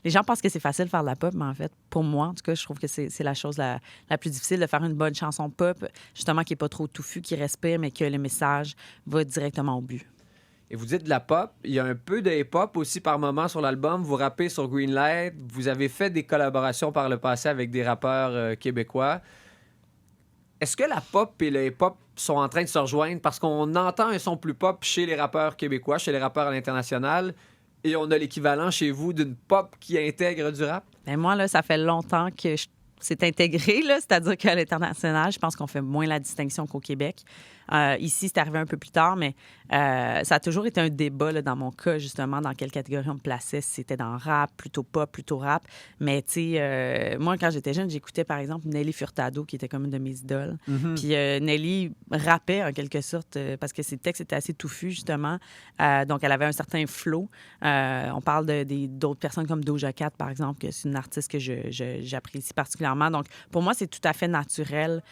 Les gens pensent que c'est facile de faire de la pop, mais en fait, pour moi, en tout cas, je trouve que c'est la chose la plus difficile de faire une bonne chanson pop, justement, qui n'est pas trop touffue, qui respire, mais que le message va directement au but. Et vous dites de la pop, il y a un peu de hip-hop aussi par moment sur l'album. Vous rappez sur Greenlight, vous avez fait des collaborations par le passé avec des rappeurs québécois. Est-ce que la pop et le hip-hop sont en train de se rejoindre? Parce qu'on entend un son plus pop chez les rappeurs québécois, chez les rappeurs à l'international, et on a l'équivalent chez vous d'une pop qui intègre du rap? Ben moi, là, ça fait longtemps que c'est intégré, là, c'est-à-dire qu'à l'international, je pense qu'on fait moins la distinction qu'au Québec. Ici, c'est arrivé un peu plus tard, mais ça a toujours été un débat là, dans mon cas, justement, dans quelle catégorie on me plaçait, si c'était dans rap, plutôt pop, plutôt rap. Mais tu sais, moi, quand j'étais jeune, j'écoutais, par exemple, Nelly Furtado, qui était comme une de mes idoles. Puis Nelly rappait, en quelque sorte, parce que ses textes étaient assez touffus, justement. Donc, elle avait un certain flow. On parle d'autres personnes comme Doja Cat, par exemple, que c'est une artiste que j'apprécie particulièrement. Donc, pour moi, c'est tout à fait naturel